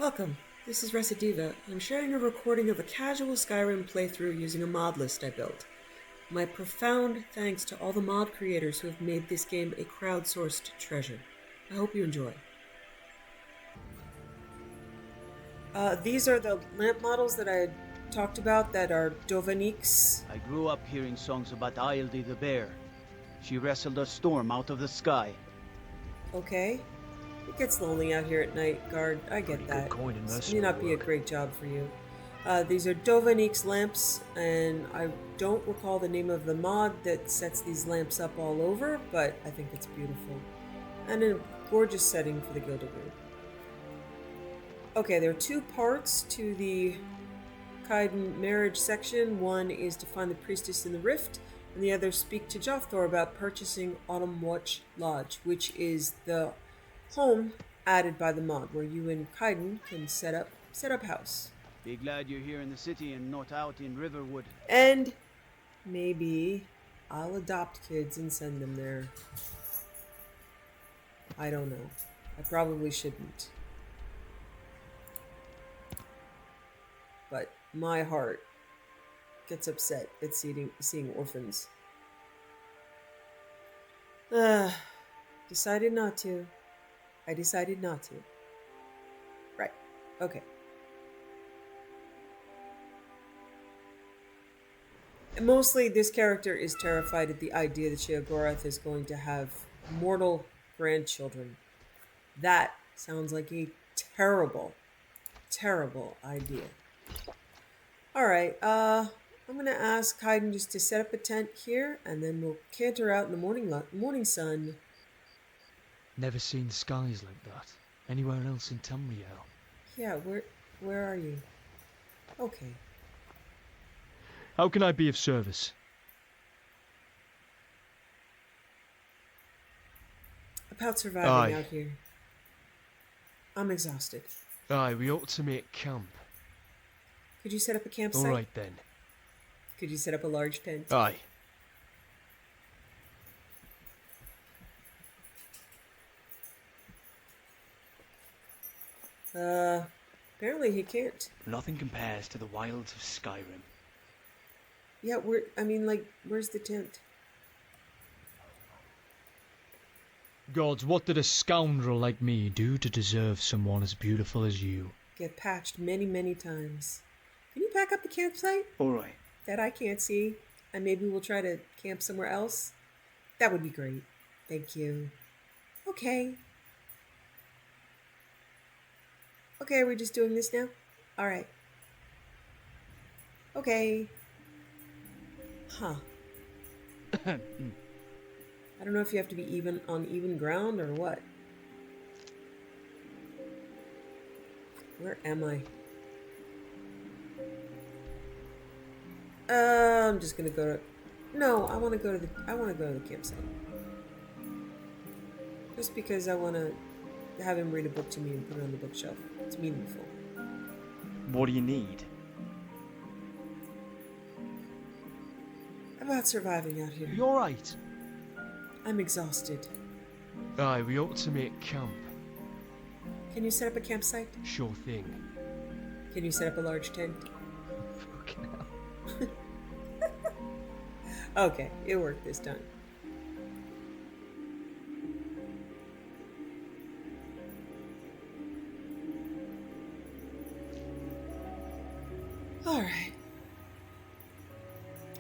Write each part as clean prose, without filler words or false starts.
Welcome. This is Recidiva. I'm sharing a recording of a casual Skyrim playthrough using a mod list I built. My profound thanks to all the mod creators who have made this game a crowdsourced treasure. I hope you enjoy. These are the lamp models that I had talked about that are Dovaniques. I grew up hearing songs about Aildi the bear. She wrestled a storm out of the sky. Okay. It gets lonely out here at night, guard. I get that. This may not be a great job for you. These are Dovanique's lamps, and I don't recall the name of the mod that sets these lamps up all over, but I think it's beautiful. And a gorgeous setting for the Gilded Room. Okay, there are two parts to the Kaidan marriage section. One is to find the priestess in the rift, and the other speak to Jofthor about purchasing Autumn Watch Lodge, which is the home added by the mod, where you and Kaidan can set up house. Be glad you're here in the city and not out in Riverwood. And maybe I'll adopt kids and send them there. I don't know. I probably shouldn't. But my heart gets upset at seeing orphans. Decided not to. I decided not to. Right. Okay. And mostly, this character is terrified at the idea that Sheogorath is going to have mortal grandchildren. That sounds like a terrible, terrible idea. Alright, I'm going to ask Kaidan just to set up a tent here, and then we'll canter out in the morning sun. Never seen skies like that. Anywhere else in Tamriel? Yeah, where are you? Okay. How can I be of service? About surviving out here. I'm exhausted. Aye, we ought to make camp. Could you set up a campsite? Alright then. Could you set up a large tent? Aye. Apparently he can't. Nothing compares to the wilds of Skyrim. Yeah, where's the tent? Gods, what did a scoundrel like me do to deserve someone as beautiful as you? Get patched many, many times. Can you pack up the campsite? Alright. That I can't see, and maybe we'll try to camp somewhere else? That would be great. Thank you. Okay. Okay, we're just doing this now? Alright. Okay. Huh. I don't know if you have to be on even ground or what. Where am I? I'm just gonna go to... No, I want to go to the campsite. Just because I want to have him read a book to me and put it on the bookshelf. It's meaningful. What do you need? About surviving out here. You alright? I'm exhausted. Aye, we ought to make camp. Can you set up a campsite? Sure thing. Can you set up a large tent? Fucking hell. Okay, it worked this time. Alright.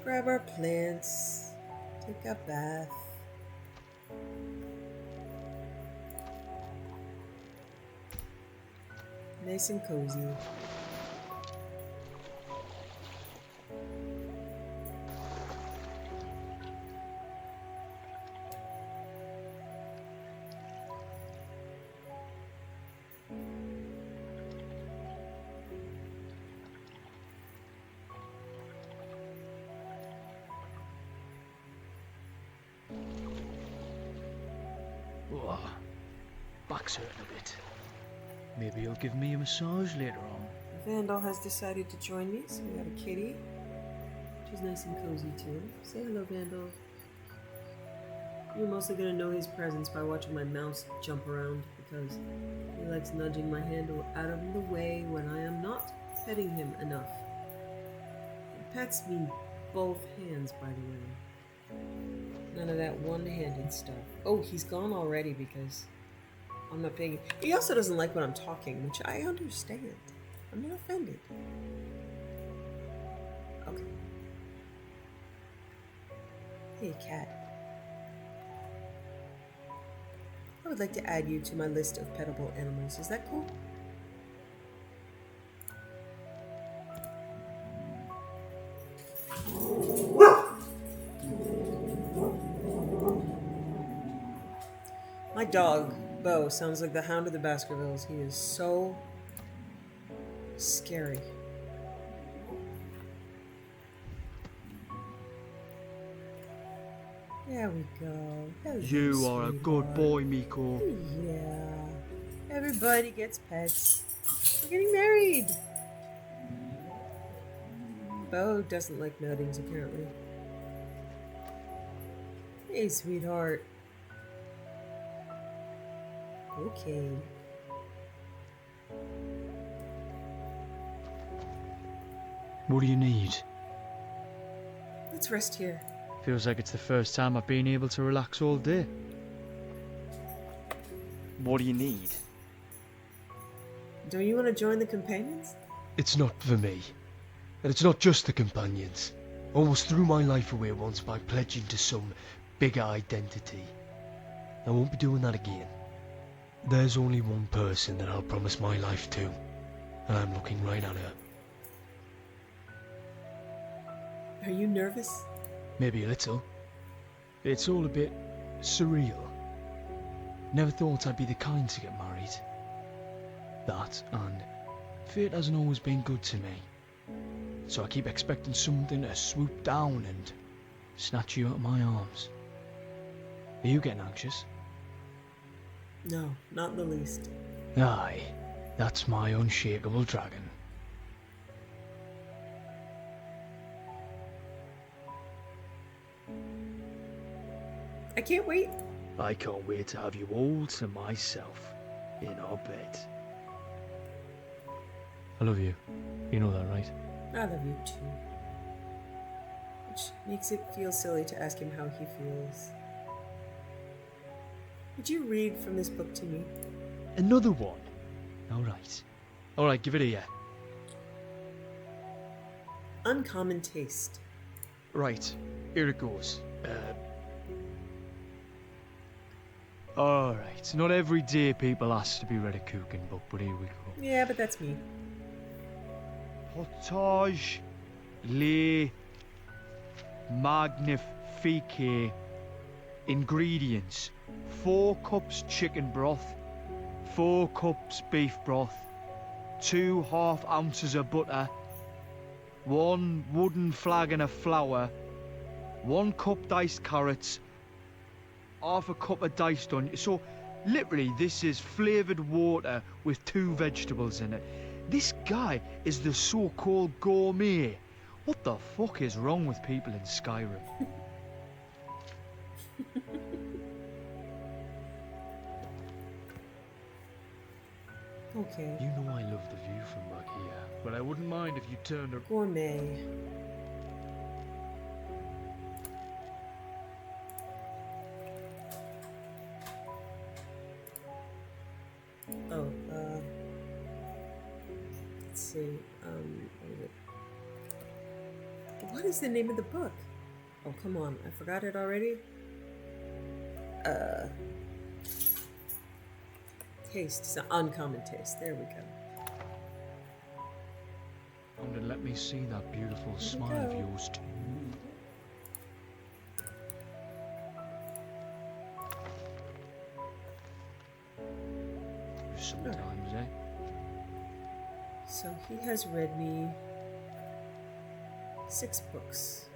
Grab our plants. Take a bath. Nice and cozy. Oh, back's hurting a bit. Maybe you'll give me a massage later on. Vandal has decided to join me, so we have a kitty. She's nice and cozy too. Say hello, Vandal. You're mostly gonna know his presence by watching my mouse jump around because he likes nudging my hand out of the way when I am not petting him enough. And pets mean both hands, by the way. None of that one-handed stuff. Oh, he's gone already because I'm not paying. He also doesn't like when I'm talking, which I understand. I'm not offended. Okay. Hey, cat. I would like to add you to my list of pettable animals. Is that cool? My dog, Bo, sounds like the Hound of the Baskervilles. He is so scary. There we go. Hello, You are a good sweetheart. boy, Miko. Yeah. Everybody gets pets. We're getting married. Bo doesn't like meetings, apparently. Hey, sweetheart. Okay. What do you need? Let's rest here. Feels like it's the first time I've been able to relax all day. What do you need? Don't you want to join the companions? It's not for me. And it's not just the companions. I almost threw my life away once by pledging to some bigger identity. I won't be doing that again. There's only one person that I'll promise my life to, and I'm looking right at her. Are you nervous? Maybe a little. It's all a bit surreal. Never thought I'd be the kind to get married. That, and fate hasn't always been good to me. So I keep expecting something to swoop down and snatch you out of my arms. Are you getting anxious? No, not in the least. Aye, that's my unshakable dragon. I can't wait. I can't wait to have you all to myself in our bed. I love you. You know that, right? I love you too. Which makes it feel silly to ask him how he feels. Would you read from this book to me? Another one? Alright. Alright, give it here. Uncommon taste. Right, here it goes. Alright, not every day people ask to be read a cooking book, but here we go. Yeah, but that's me. Potage le magnifique. Ingredients: 4 cups chicken broth, 4 cups beef broth, 2 half ounces of butter, 1 wooden flagon of flour, 1 cup diced carrots, half a cup of diced onion. So literally this is flavoured water with 2 vegetables in it. This guy is the so-called gourmet. What the fuck is wrong with people in Skyrim? Okay. You know I love the view from back here, but I wouldn't mind if you turned around. Gourmet. Oh, let's see. What is the name of the book? Oh, come on. I forgot it already. Taste. It's an uncommon taste. There we go. And let me see that beautiful we smile of go. yours too. Sometimes, eh? So he has read me 6 books.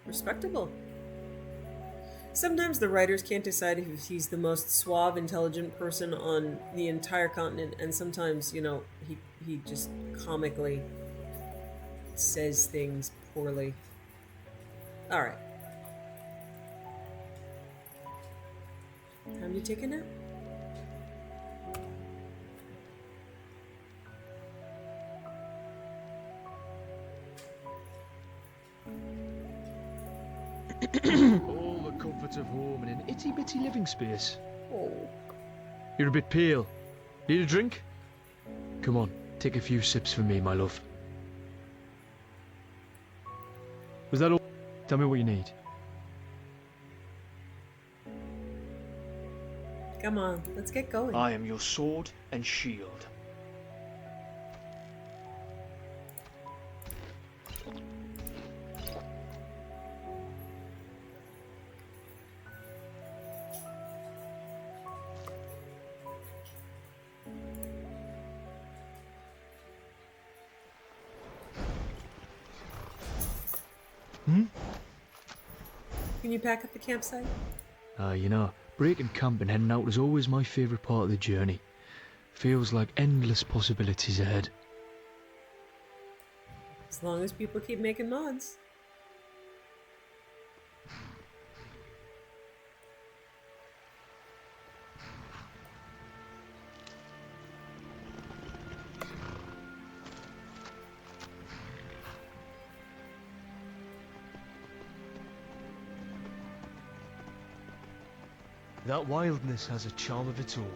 Respectable. Sometimes the writers can't decide if he's the most suave, intelligent person on the entire continent, and sometimes, you know, he just comically says things poorly. Alright. Time to take a nap. All the comforts of home in an itty-bitty living space. Oh. You're a bit pale. Need a drink? Come on, take a few sips for me, my love. Was that all? Tell me what you need. Come on, let's get going. I am your sword and shield. Can you pack up the campsite? You know, breaking camp and heading out was always my favourite part of the journey. Feels like endless possibilities ahead. As long as people keep making mods. That wildness has a charm of its own.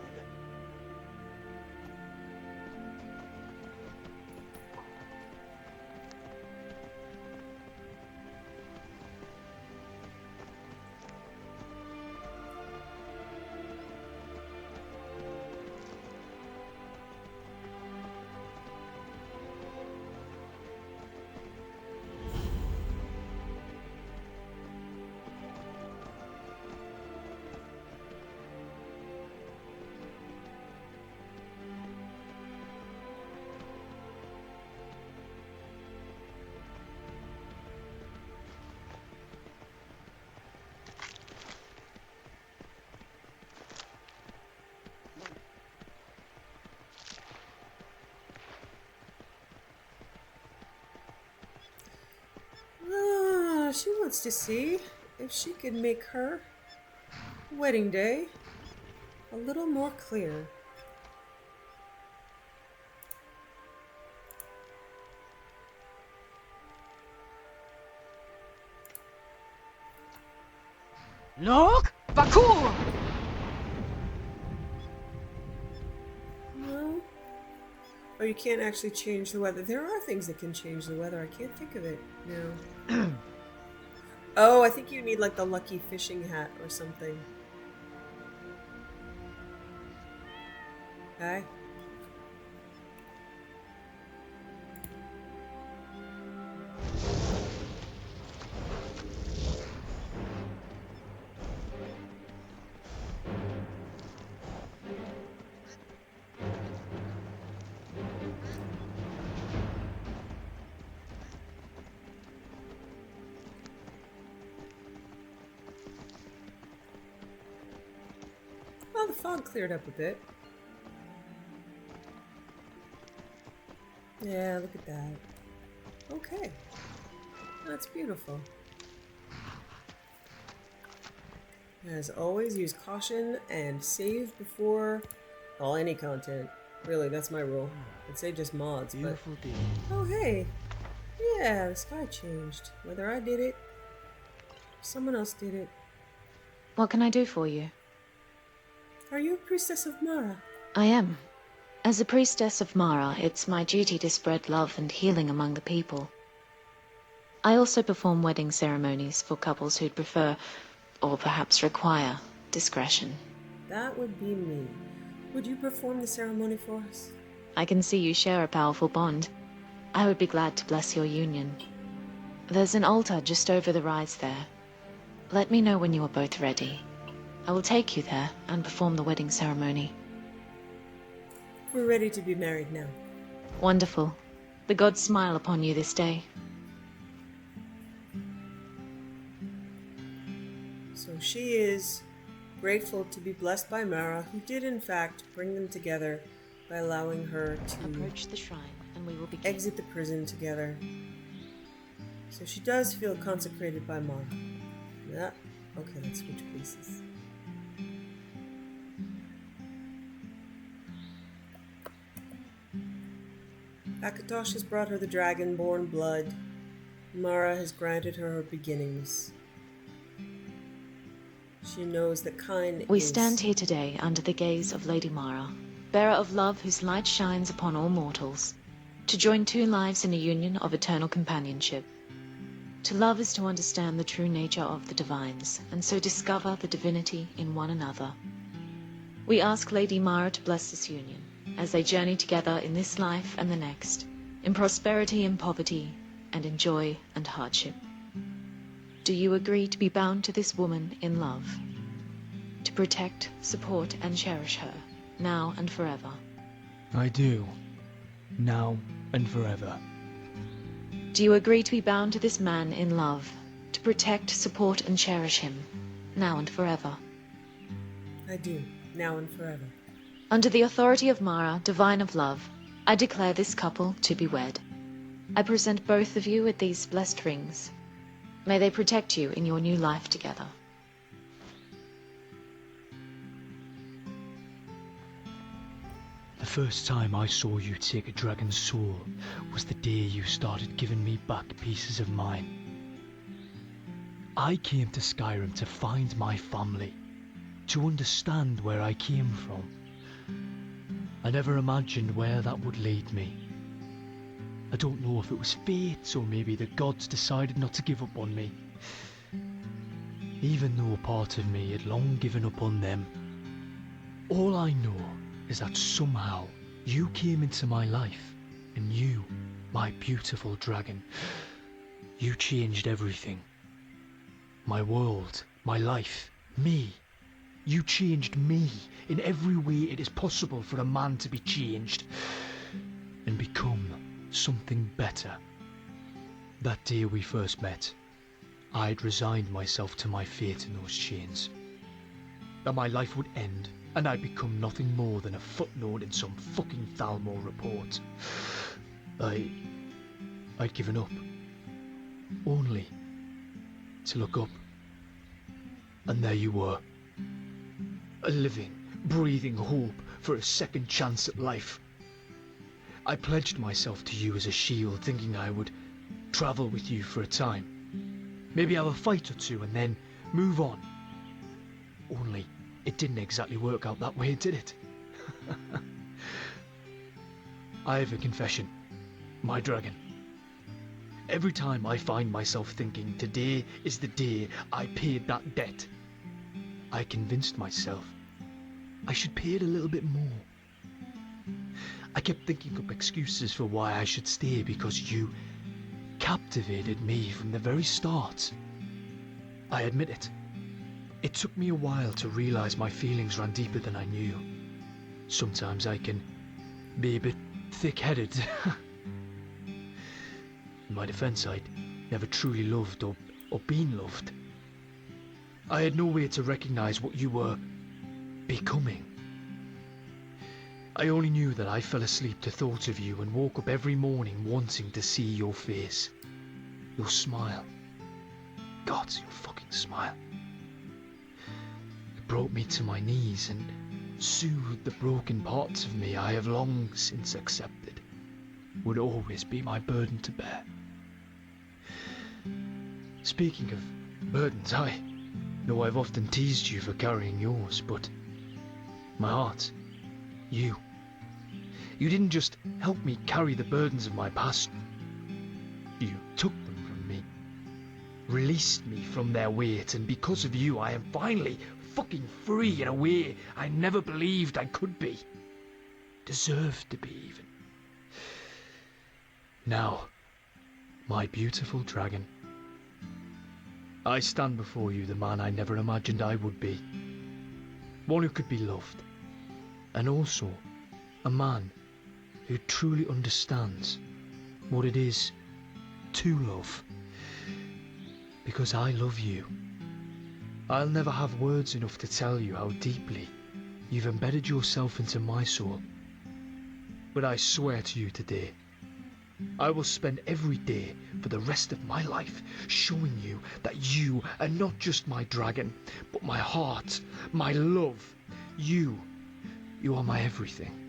She wants to see if she can make her wedding day a little more clear. Look! Bakur! No. Oh, you can't actually change the weather. There are things that can change the weather. I can't think of it now. Oh, I think you need like the lucky fishing hat or something. Okay. Well, the fog cleared up a bit. Yeah, look at that. Okay. That's beautiful. As always, use caution and save before any content. Really, that's my rule. I'd say just mods, Beautiful day. but... Oh, hey! Yeah, the sky changed. Whether I did it, someone else did it. What can I do for you? Are you a priestess of Mara? I am. As a priestess of Mara, it's my duty to spread love and healing among the people. I also perform wedding ceremonies for couples who'd prefer, or perhaps require, discretion. That would be me. Would you perform the ceremony for us? I can see you share a powerful bond. I would be glad to bless your union. There's an altar just over the rise there. Let me know when you are both ready. I will take you there and perform the wedding ceremony. We're ready to be married now. Wonderful. The gods smile upon you this day. So she is grateful to be blessed by Mara, who did in fact bring them together by allowing her to Approach the shrine and we will begin. exit the prison together. So she does feel consecrated by Mara. Yeah. Okay, let's switch places. Akatosh has brought her the Dragonborn blood. Mara has granted her her beginnings. She knows that Kine We is... stand here today under the gaze of Lady Mara, bearer of love whose light shines upon all mortals, to join two lives in a union of eternal companionship. To love is to understand the true nature of the divines, and so discover the divinity in one another. We ask Lady Mara to bless this union, as they journey together in this life and the next, in prosperity and poverty, and in joy and hardship. Do you agree to be bound to this woman in love? To protect, support, and cherish her, now and forever? I do. Now and forever. Do you agree to be bound to this man in love? To protect, support, and cherish him, now and forever? I do, now and forever. Under the authority of Mara, divine of love, I declare this couple to be wed. I present both of you with these blessed rings. May they protect you in your new life together. The first time I saw you take a dragon's soul was the day you started giving me back pieces of mine. I came to Skyrim to find my family, to understand where I came from. I never imagined where that would lead me. I don't know if it was fate or maybe the gods decided not to give up on me. Even though a part of me had long given up on them. All I know is that somehow you came into my life, and you, my beautiful dragon, you changed everything. My world, my life, me. You changed me in every way it is possible for a man to be changed and become something better. That day we first met, I'd resigned myself to my fate in those chains. That my life would end and I'd become nothing more than a footnote in some fucking Thalmor report. I'd given up. Only to look up. And there you were. A living, breathing hope for a second chance at life. I pledged myself to you as a shield, thinking I would travel with you for a time. Maybe have a fight or two and then move on. Only it didn't exactly work out that way, did it? I have a confession, my dragon. Every time I find myself thinking today is the day I paid that debt, I convinced myself I should pay it a little bit more. I kept thinking up excuses for why I should stay because you captivated me from the very start. I admit it. It took me a while to realize my feelings ran deeper than I knew. Sometimes I can be a bit thick-headed. In my defense, I'd never truly loved or been loved. I had no way to recognize what you were becoming. I only knew that I fell asleep to thought of you and woke up every morning wanting to see your face. Your smile. God, your fucking smile. It brought me to my knees and soothed the broken parts of me I have long since accepted would always be my burden to bear. Speaking of burdens, I know I've often teased you for carrying yours, but my heart, you didn't just help me carry the burdens of my past. You took them from me, released me from their weight, and because of you I am finally fucking free in a way I never believed I could be. Deserved to be, even. Now, my beautiful dragon, I stand before you the man I never imagined I would be. One who could be loved, and also a man who truly understands what it is to love. Because I love you. I'll never have words enough to tell you how deeply you've embedded yourself into my soul. But I swear to you today, I will spend every day for the rest of my life showing you that you are not just my dragon, but my heart, my love. You are my everything.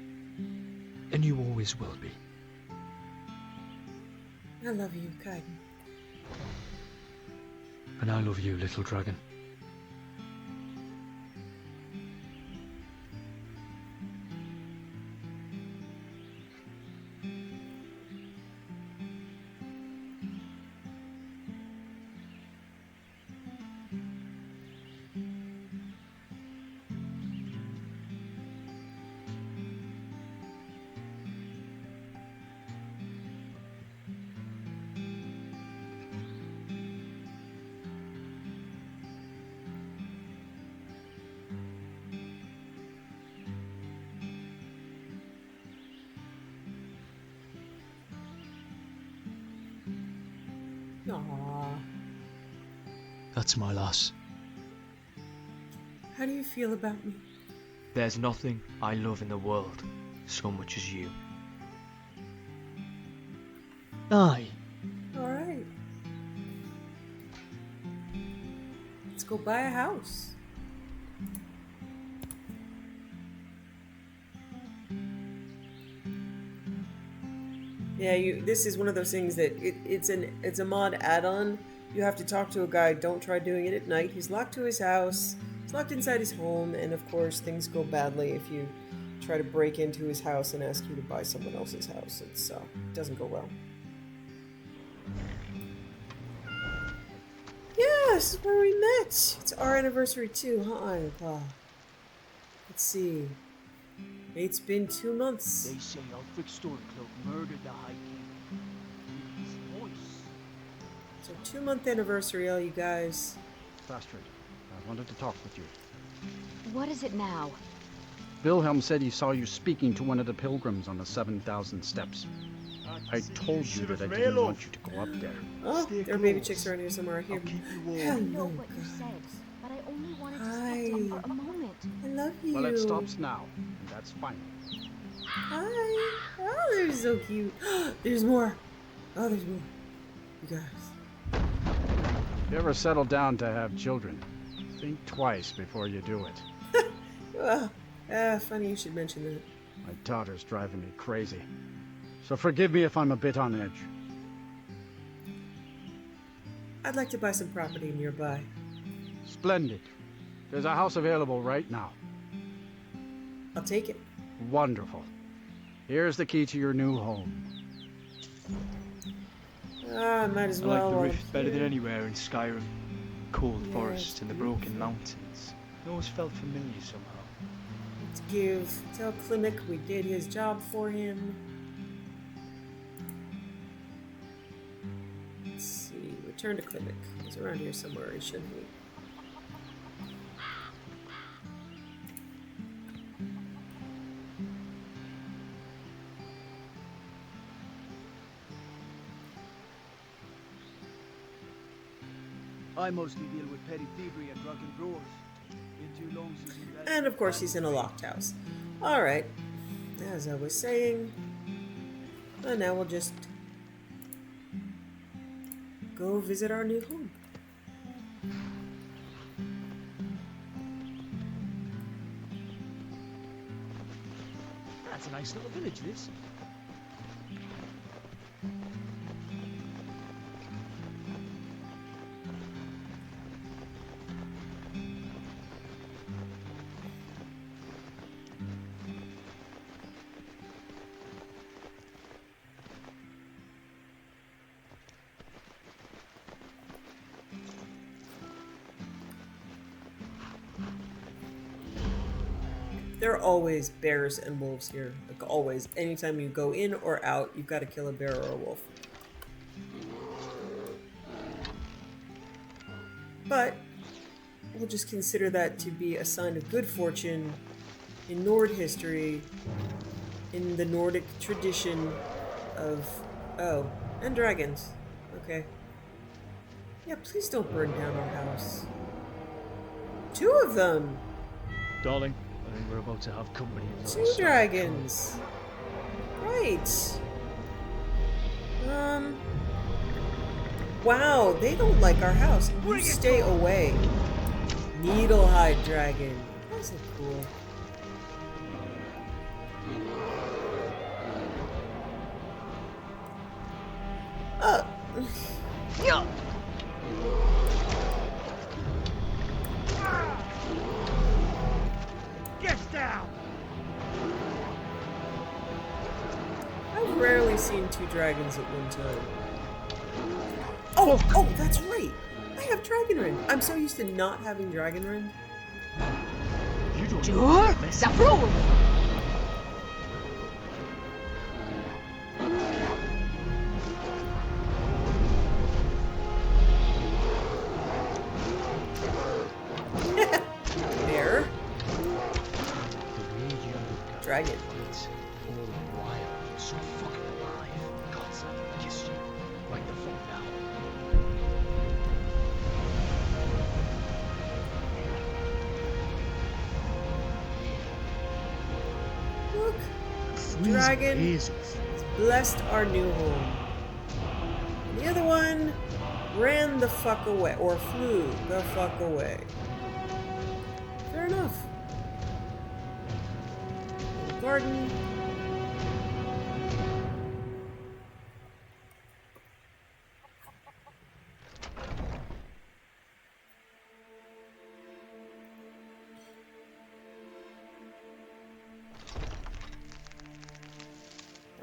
And you always will be. I love you, Kaidan. And I love you, little dragon. Aww. That's my lass. How do you feel about me? There's nothing I love in the world so much as you. Aye. Alright. Let's go buy a house. Yeah, this is one of those things that it's a mod add-on. You have to talk to a guy. Don't try doing it at night. He's locked to his house. He's locked inside his home, and of course things go badly if you try to break into his house and ask you to buy someone else's house. It doesn't go well. Yeah, this is where we met. It's our anniversary too, huh? Let's see. It's been 2 months. They say Ulfric Stormcloak murdered the High King with his voice. So 2-month anniversary, all you guys. Astrid, I wanted to talk with you. What is it now? Wilhelm said he saw you speaking to one of the pilgrims on the 7,000 steps. I told you that I didn't want you to go up there. Oh, there are baby chicks around here somewhere. Here. I know what you said, but I only wanted to speak to him for a moment. I love you. Well, it stops now, and that's fine. Hi. Oh, they're so cute. There's more. Oh, there's more. You guys. If you ever settle down to have children, think twice before you do it. Funny you should mention that. My daughter's driving me crazy. So forgive me if I'm a bit on edge. I'd like to buy some property nearby. Splendid. There's a house available right now. I'll take it. Wonderful. Here's the key to your new home. I might as I well. like the rift better than anywhere in Skyrim. Cold forests and the broken mountains. It always felt familiar somehow. Tell Klimek we did his job for him. Let's see. Return to Klimek. He's around here somewhere, shouldn't he? I mostly deal with petty thievery and drunken brewers. Been too long since you've had And of course he's in a locked house. Alright. As I was saying. And now we'll just go visit our new home. That's a nice little village, this. There are always bears and wolves here. Like always. Anytime you go in or out, you've got to kill a bear or a wolf. But we'll just consider that to be a sign of good fortune in Nord history, in the Nordic tradition of... Oh, and dragons. Okay. Yeah, please don't burn down our house. 2 of them! Darling, I think we're about to have company. 2 dragons! Right. Wow, they don't like our house. You stay away. Needlehide dragon. That's so cool. Get down! I've rarely seen two dragons at one time. Oh, that's right! I have Dragon Rend. I'm so used to not having Dragon Rend. You don't Jur, Safrul! There. The way you look at Dragon. it's all wild and so fucking alive. God's I kiss you right the fuck now. Look. Freezing Dragon. blazes. Has blessed our new home. And the other one ran the fuck away. Or flew the fuck away. Fair enough. Little garden.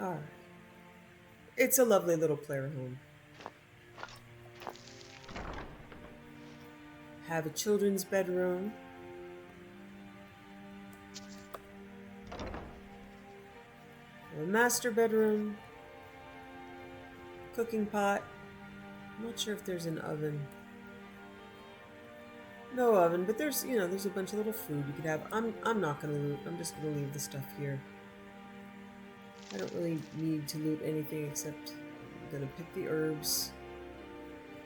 Alright. It's a lovely little player home. Have a children's bedroom. A master bedroom. Cooking pot. I'm not sure if there's an oven. No oven, but there's, you know, there's a bunch of little food you could have. I'm not gonna loot. I'm just gonna leave the stuff here. I don't really need to loot anything except I'm gonna pick the herbs.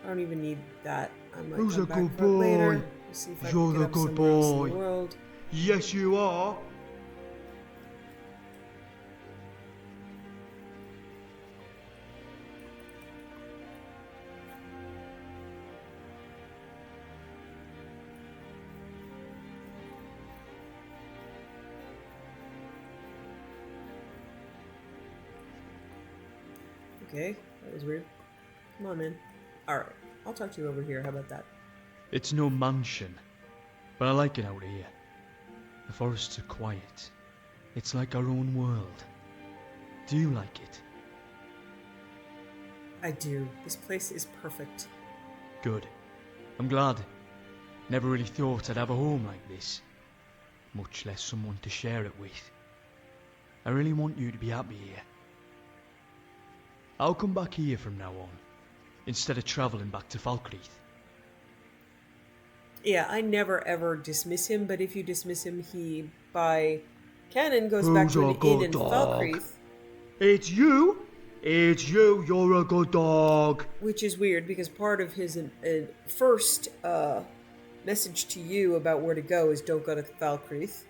I don't even need that. I might Who's come a back good for it later. boy? See if I You're can the get up good somewhere else in boy. the world. Yes, you are. Okay, that was weird. Come on, man. Alright, I'll talk to you over here. How about that? It's no mansion, but I like it out here. The forests are quiet. It's like our own world. Do you like it? I do. This place is perfect. Good. I'm glad. Never really thought I'd have a home like this. Much less someone to share it with. I really want you to be happy here. I'll come back here from now on, instead of travelling back to Falkreath. Yeah, I never ever dismiss him, but if you dismiss him, he, by canon, goes back to an inn in Falkreath. It's you. It's you. You're a good dog. Which is weird, because part of his first message to you about where to go is don't go to Falkreath.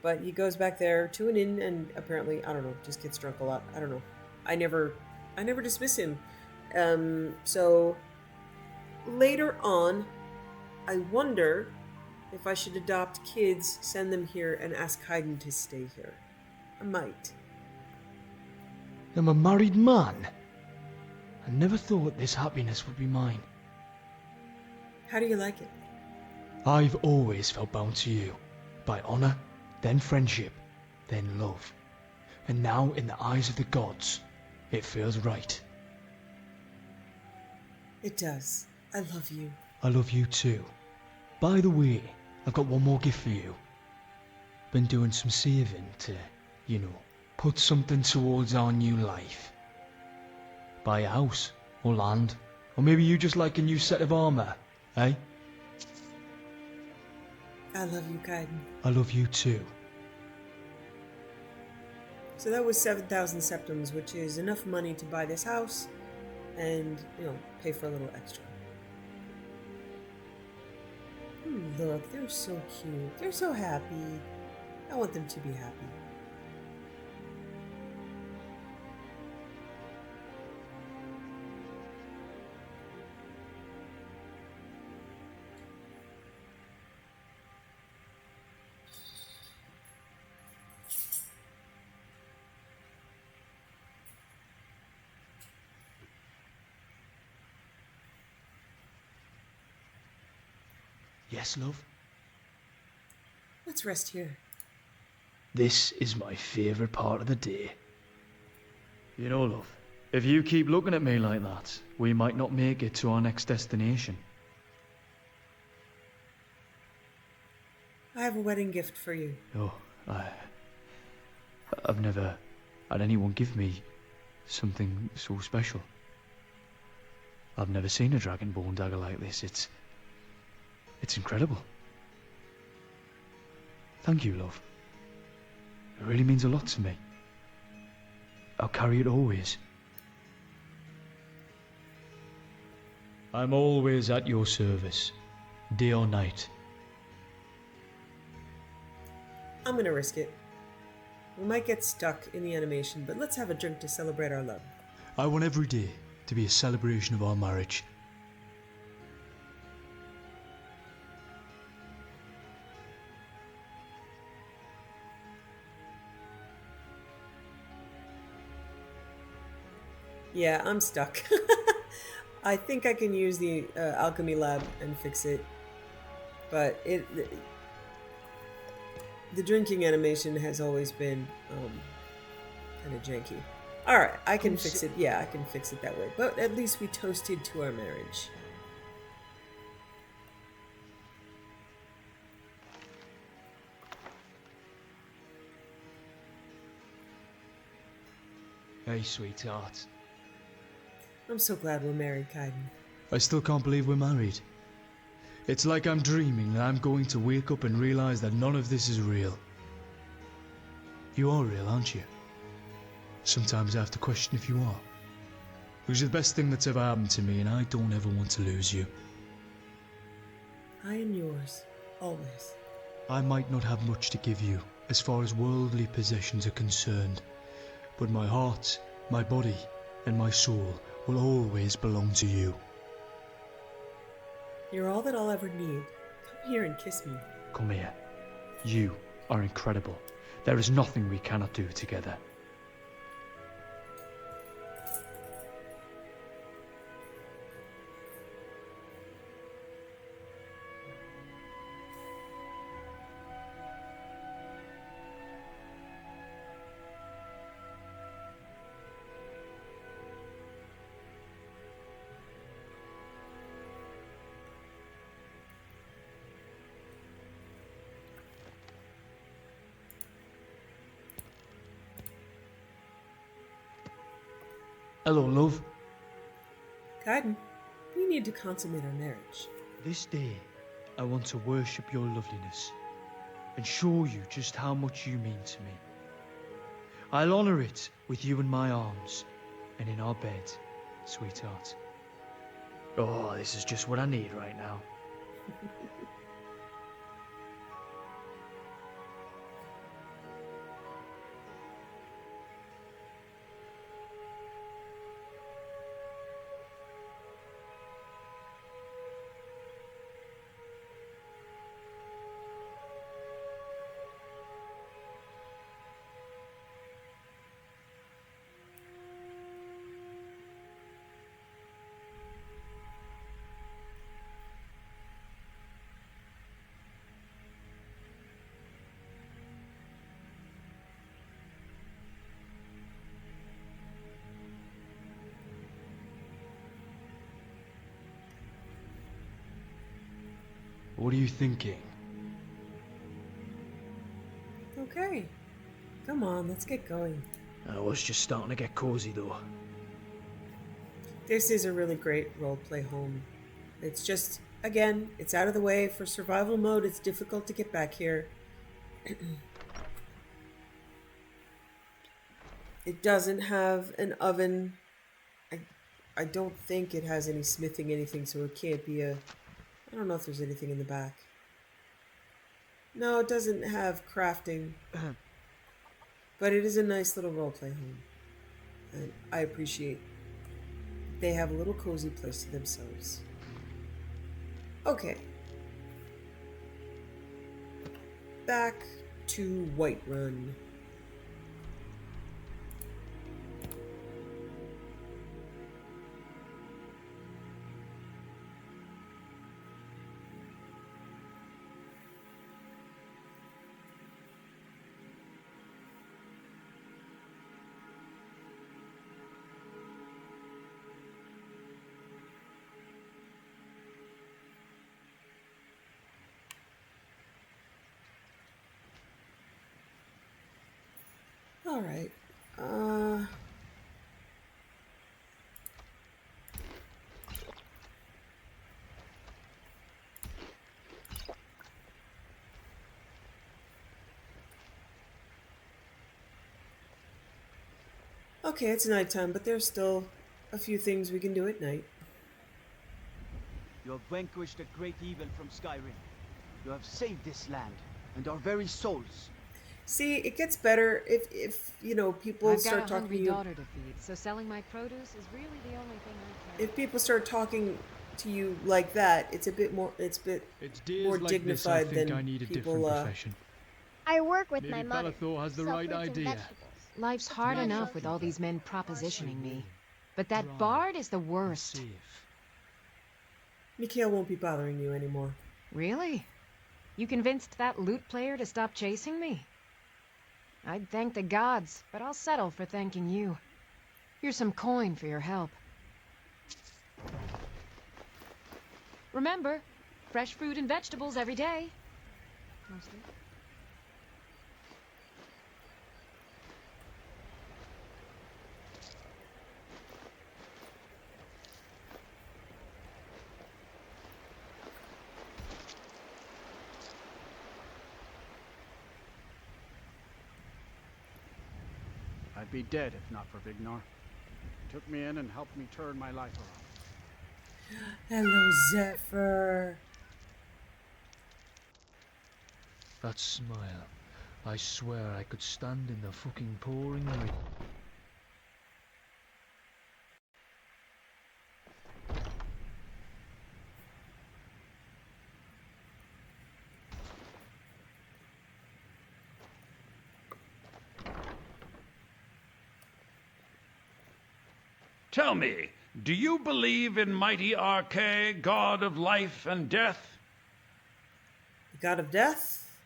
But he goes back there to an inn and apparently, I don't know, just gets drunk a lot. I don't know. I never dismiss him. So later on, I wonder if I should adopt kids, send them here, and ask Kaidan to stay here. I might. I'm a married man. I never thought this happiness would be mine. How do you like it? I've always felt bound to you. By honour, then friendship, then love. And now, in the eyes of the gods, it feels right. It does. I love you. I love you too. By the way, I've got one more gift for you. Been doing some saving to, put something towards our new life. Buy a house, or land, or maybe you just like a new set of armour, eh? I love you, Kaidan. I love you too. So that was 7,000 septums, which is enough money to buy this house and, pay for a little extra. Look, they're so cute. They're so happy. I want them to be happy. Yes, love? Let's rest here. This is my favourite part of the day. You know, love, if you keep looking at me like that, we might not make it to our next destination. I have a wedding gift for you. Oh, I've never had anyone give me something so special. I've never seen a Dragonborn dagger like this. It's incredible. Thank you, love. It really means a lot to me. I'll carry it always. I'm always at your service, day or night. I'm gonna risk it. We might get stuck in the animation, but let's have a drink to celebrate our love. I want every day to be a celebration of our marriage. Yeah, I'm stuck. I think I can use the alchemy lab and fix it, but the drinking animation has always been kind of janky. All right, I can fix it. Yeah, I can fix it that way. But at least we toasted to our marriage. Hey, sweetheart. I'm so glad we're married, Kaidan. I still can't believe we're married. It's like I'm dreaming and I'm going to wake up and realize that none of this is real. You are real, aren't you? Sometimes I have to question if you are. Because you're the best thing that's ever happened to me and I don't ever want to lose you. I am yours, always. I might not have much to give you as far as worldly possessions are concerned, but my heart, my body, and my soul will always belong to you. You're all that I'll ever need. Come here and kiss me. Come here. You are incredible. There is nothing we cannot do together. Hello, love. Kaidan, we need to consummate our marriage. This day, I want to worship your loveliness and show you just how much you mean to me. I'll honor it with you in my arms and in our bed, sweetheart. Oh, this is just what I need right now. What are you thinking? Okay. Come on, let's get going. I was just starting to get cozy though. This is a really great roleplay home. It's just, again, it's out of the way. For survival mode, it's difficult to get back here. It doesn't have an oven. I don't think it has any smithing anything, so it can't be a... I don't know if there's anything in the back. No, it doesn't have crafting. But it is a nice little roleplay home. And I appreciate they have a little cozy place to themselves. Okay. Back to Whiterun. All right. Okay, it's nighttime, but there's still a few things we can do at night. You have vanquished a great evil from Skyrim. You have saved this land and our very souls. See, it gets better if you know, people I've start got a talking to hungry you. daughter to feed, so selling my produce is really the only thing I care If people start talking to you like that, it's a bit more. It's a bit It's days more like dignified this I think than I need a people. different profession. I work with Maybe my mother. Bellathor has the sell right fruits and idea. vegetables. Life's hard my enough focus. with all these men propositioning me. But Dry that bard is the and worst. safe. Mikhail won't be bothering you anymore. Really? You convinced that lute player to stop chasing me? I'd thank the gods, but I'll settle for thanking you. Here's some coin for your help. Remember, fresh fruit and vegetables every day. Mostly. I'd be dead if not for Vignar. He took me in and helped me turn my life around. Hello, Zephyr. That smile. I swear I could stand in the fucking pouring rain. Tell me, do you believe in mighty Arche, god of life and death? The god of death?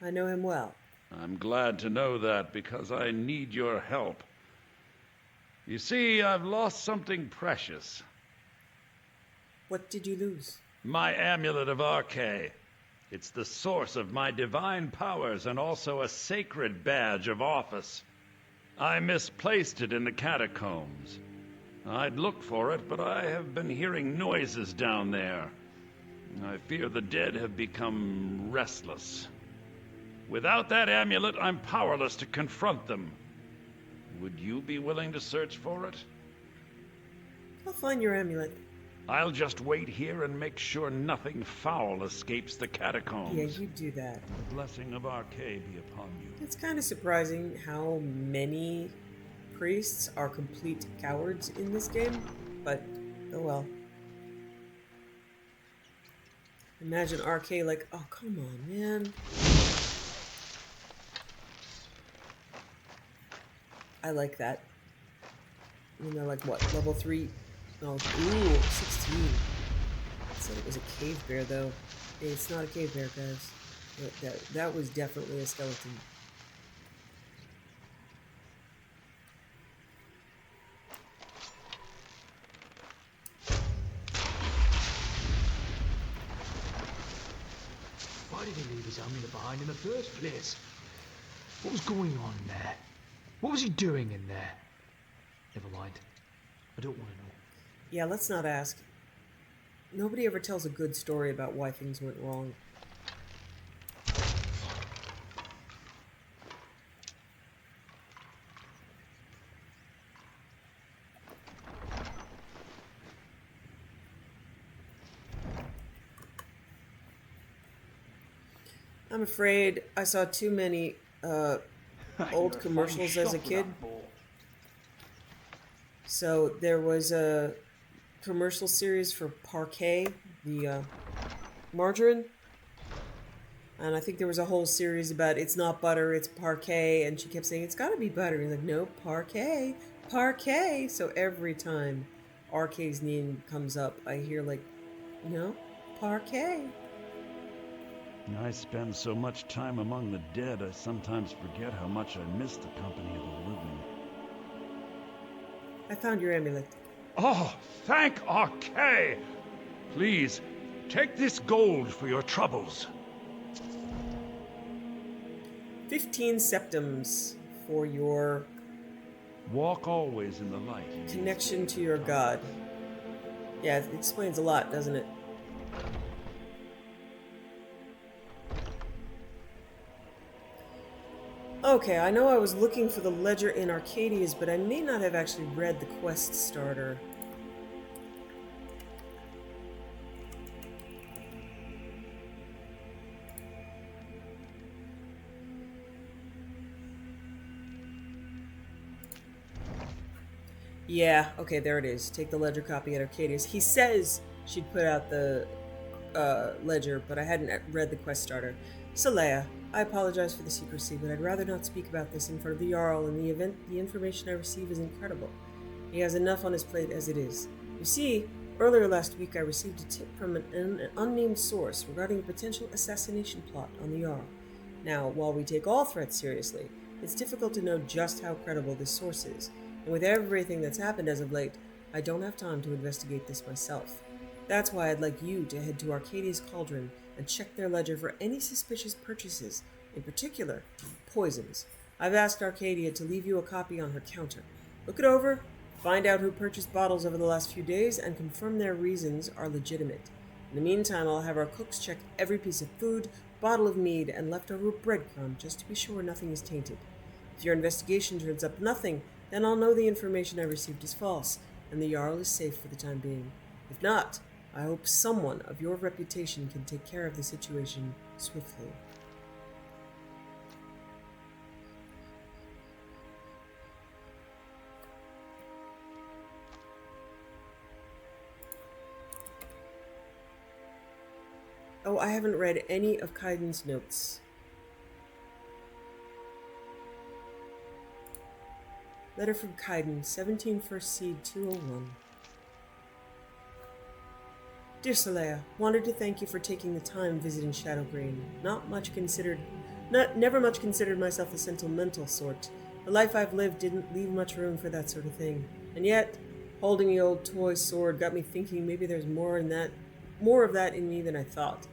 I know him well. I'm glad to know that because I need your help. You see, I've lost something precious. What did you lose? My amulet of Arche. It's the source of my divine powers and also a sacred badge of office. I misplaced it in the catacombs. I'd look for it, but I have been hearing noises down there. I fear the dead have become restless. Without that amulet, I'm powerless to confront them. Would you be willing to search for it? I'll find your amulet. I'll just wait here and make sure nothing foul escapes the catacombs. Yeah, you do that. The blessing of Arche be upon you. It's kind of surprising how many priests are complete cowards in this game, but oh well. Imagine RK like, oh come on, man. I like that. You know, like what, level 3? No, ooh, 16. I said it was a cave bear though. It's not a cave bear, guys. That was definitely a skeleton. Why did he leave his amulet behind in the first place? What was going on there? What was he doing in there? Never mind. I don't want to know. Yeah, let's not ask. Nobody ever tells a good story about why things went wrong. I'm afraid I saw too many old commercials as a kid. So there was a commercial series for Parquet, the margarine. And I think there was a whole series about it's not butter, it's Parquet. And she kept saying, it's got to be butter. And like, no, Parquet, Parquet. So every time RK's name comes up, I hear like, no, Parquet. I spend so much time among the dead, I sometimes forget how much I miss the company of the living. I found your amulet. Oh, thank Arche! Please, take this gold for your troubles. 15 septums. for your Walk always in the light. connection to your god. Yeah, it explains a lot, doesn't it? Okay, I know I was looking for the ledger in Arcadia's, but I may not have actually read the quest starter. Yeah, okay, there it is. Take the ledger copy at Arcadia's. He says she'd put out the ledger, but I hadn't read the quest starter. Saleya, I apologize for the secrecy, but I'd rather not speak about this in front of the Jarl. In the event, the information I receive is incredible. He has enough on his plate as it is. You see, earlier last week I received a tip from an unnamed source regarding a potential assassination plot on the Jarl. Now, while we take all threats seriously, it's difficult to know just how credible this source is. And with everything that's happened as of late, I don't have time to investigate this myself. That's why I'd like you to head to Arcadia's Cauldron and check their ledger for any suspicious purchases, in particular, poisons. I've asked Arcadia to leave you a copy on her counter. Look it over, find out who purchased bottles over the last few days, and confirm their reasons are legitimate. In the meantime, I'll have our cooks check every piece of food, bottle of mead, and leftover breadcrumb just to be sure nothing is tainted. If your investigation turns up nothing, then I'll know the information I received is false, and the Jarl is safe for the time being. If not, I hope someone of your reputation can take care of the situation swiftly. Oh, I haven't read any of Kaidan's notes. Letter from Kaidan, 17 First Seed 201. Dear Saleya, wanted to thank you for taking the time visiting Shadowgreen. Never much considered myself a sentimental sort. The life I've lived didn't leave much room for that sort of thing. And yet, holding the old toy sword got me thinking maybe there's more of that in me than I thought.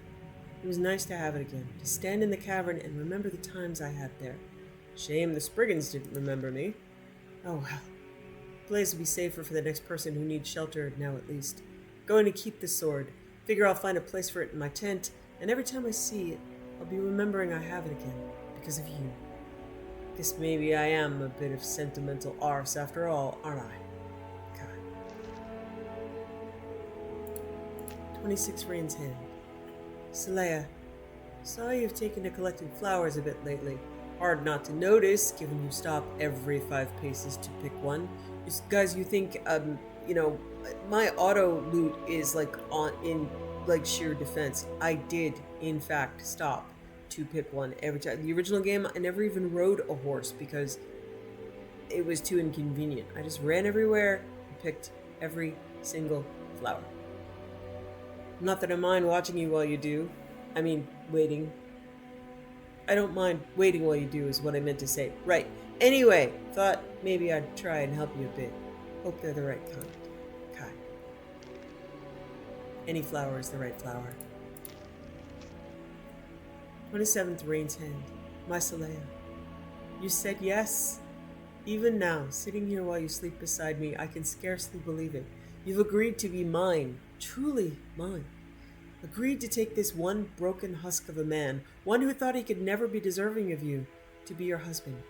It was nice to have it again, to stand in the cavern and remember the times I had there. Shame the Spriggans didn't remember me. Oh well. The place will be safer for the next person who needs shelter now at least. Going to keep the sword. Figure I'll find a place for it in my tent, and every time I see it, I'll be remembering I have it again, because of you. Guess maybe I am a bit of sentimental arse after all, aren't I? God. 26 Rain's Hand. Saleya, saw you've taken to collecting flowers a bit lately. Hard not to notice, given you stop every 5 paces to pick one. Guys, you think, my auto loot is in sheer defense. I did, in fact, stop to pick one every time. The original game, I never even rode a horse because it was too inconvenient. I just ran everywhere and picked every single flower. Not that I mind watching you while you do. I mean, waiting. I don't mind waiting while you do is what I meant to say. Right. Anyway, thought maybe I'd try and help you a bit. Hope they're the right kind. Kai. Any flower is the right flower. 27th Rain's Hand. My Saleya. You said yes. Even now, sitting here while you sleep beside me, I can scarcely believe it. You've agreed to be mine. Truly mine. Agreed to take this one broken husk of a man, one who thought he could never be deserving of you, to be your husband.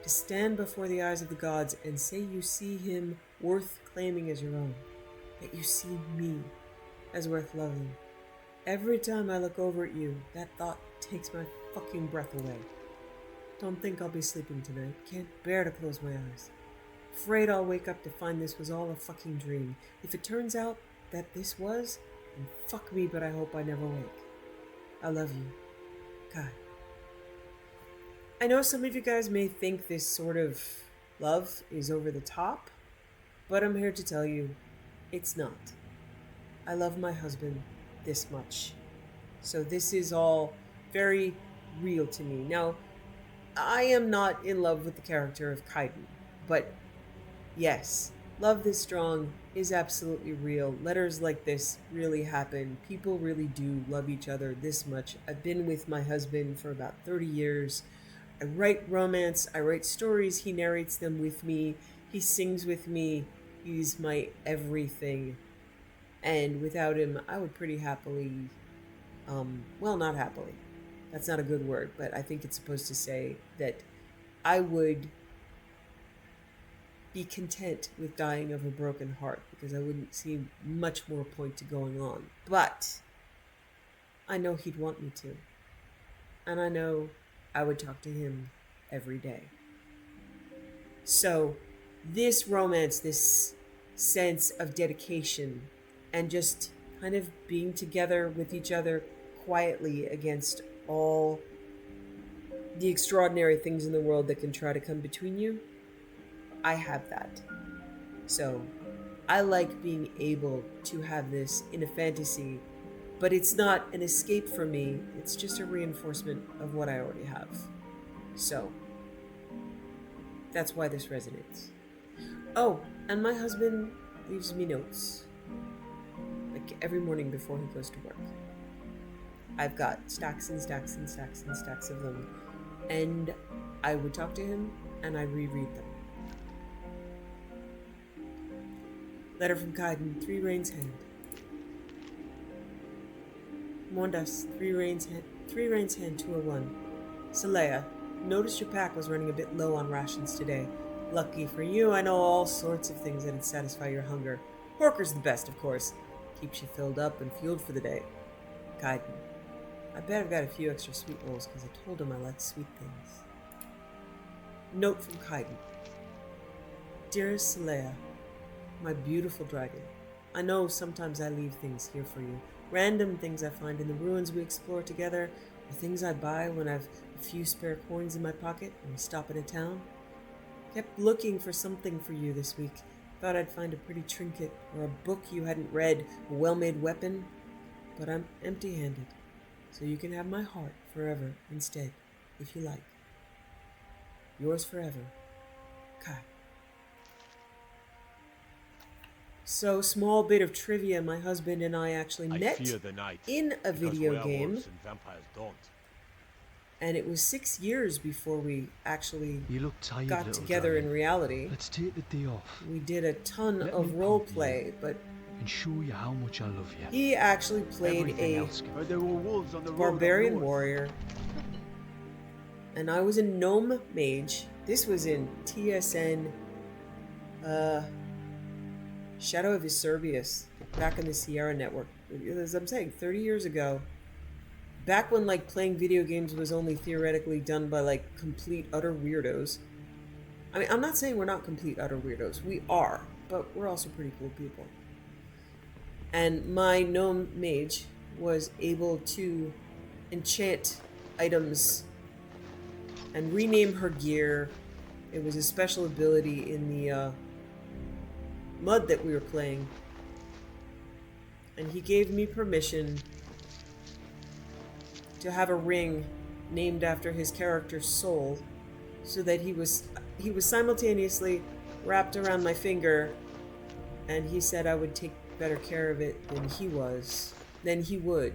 To stand before the eyes of the gods and say you see him worth claiming as your own. That you see me as worth loving. Every time I look over at you, that thought takes my fucking breath away. Don't think I'll be sleeping tonight. Can't bear to close my eyes. Afraid I'll wake up to find this was all a fucking dream. If it turns out that this was, then fuck me, but I hope I never wake. I love you. God. I know some of you guys may think this sort of love is over the top, but I'm here to tell you, it's not. I love my husband this much. So this is all very real to me. Now, I am not in love with the character of Kaidan, but yes, love this strong is absolutely real. Letters like this really happen. People really do love each other this much. I've been with my husband for about 30 years. I write romance, I write stories, he narrates them with me, he sings with me, he's my everything. And without him, I would pretty happily, well, not happily. That's not a good word, but I think it's supposed to say that I would be content with dying of a broken heart because I wouldn't see much more point to going on. But I know he'd want me to. And I know I would talk to him every day. So this romance, this sense of dedication and just kind of being together with each other quietly against all the extraordinary things in the world that can try to come between you, I have that. So I like being able to have this in a fantasy, but it's not an escape for me, it's just a reinforcement of what I already have. So that's why this resonates. Oh, and my husband leaves me notes, like every morning before he goes to work. I've got stacks and stacks and stacks and stacks of them, and I would talk to him and I'd reread them. Letter from Kaidan, 3 Rains Hand. Mondas, 3 Rains Hand 201. Saleya, noticed your pack was running a bit low on rations today. Lucky for you, I know all sorts of things that'd satisfy your hunger. Porker's the best, of course. Keeps you filled up and fueled for the day. Kaidan, I bet I've got a few extra sweet rolls because I told him I like sweet things. Note from Kaidan. Dearest Saleya, my beautiful dragon, I know sometimes I leave things here for you. Random things I find in the ruins we explore together, or things I buy when I've a few spare coins in my pocket and we stop in a town. Kept looking for something for you this week. Thought I'd find a pretty trinket or a book you hadn't read, a well-made weapon, but I'm empty-handed. So you can have my heart forever instead, if you like. Yours forever, Kai. So, small bit of trivia, my husband and I actually met in a video game. And it was 6 years before we actually got together in reality. Let's take the day off. We did a ton of roleplay, but and show you how much I love you. He actually played a barbarian warrior, and I was a gnome mage. This was in TSN, Shadow of Iserbius, back in the Sierra Network. As I'm saying, 30 years ago. Back when, like, playing video games was only theoretically done by, like, complete, utter weirdos. I mean, I'm not saying we're not complete, utter weirdos. We are, but we're also pretty cool people. And my gnome mage was able to enchant items and rename her gear. It was a special ability in the mud that we were playing. And he gave me permission to have a ring named after his character's soul, so that he was simultaneously wrapped around my finger, and he said I would take better care of it than he would.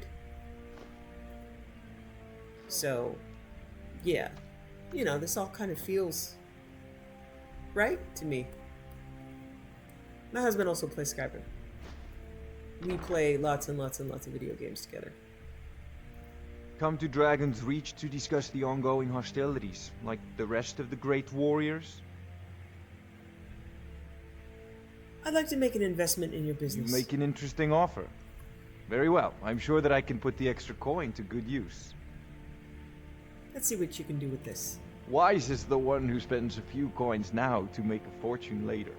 So, yeah, you know, this all kind of feels right to me. My husband also plays Skyrim. We play lots and lots and lots of video games together. Come to Dragon's Reach to discuss the ongoing hostilities, like the rest of the great warriors? I'd like to make an investment in your business. You make an interesting offer. Very well. I'm sure that I can put the extra coin to good use. Let's see what you can do with this. Wise is the one who spends a few coins now to make a fortune later.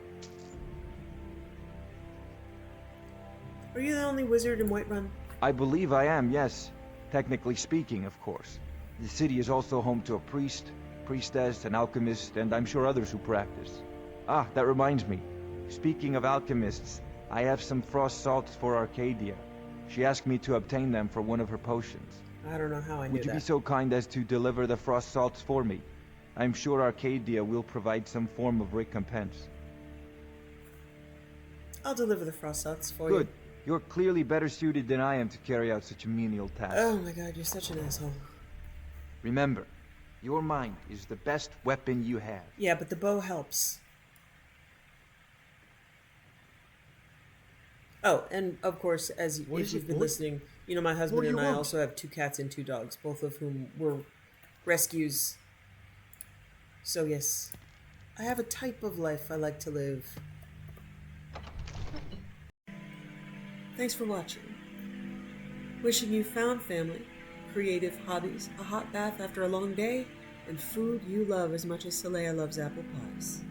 Are you the only wizard in Whiterun? I believe I am, yes. Technically speaking, of course. The city is also home to a priest, priestess, an alchemist, and I'm sure others who practice. Ah, that reminds me. Speaking of alchemists, I have some frost salts for Arcadia. She asked me to obtain them for one of her potions. I don't know how I knew that. Would you be so kind as to deliver the frost salts for me? I'm sure Arcadia will provide some form of recompense. I'll deliver the frost salts for you. Good. You're clearly better suited than I am to carry out such a menial task. Oh my god, you're such an asshole. Remember, Your mind is the best weapon you have. Yeah, but the bow helps. Oh, and of course, if you've been listening, you know my husband and I also have 2 cats and 2 dogs, both of whom were rescues. So yes, I have a type of life I like to live. Thanks for watching. Wishing you found family, creative hobbies, a hot bath after a long day, and food you love as much as Saleya loves apple pies.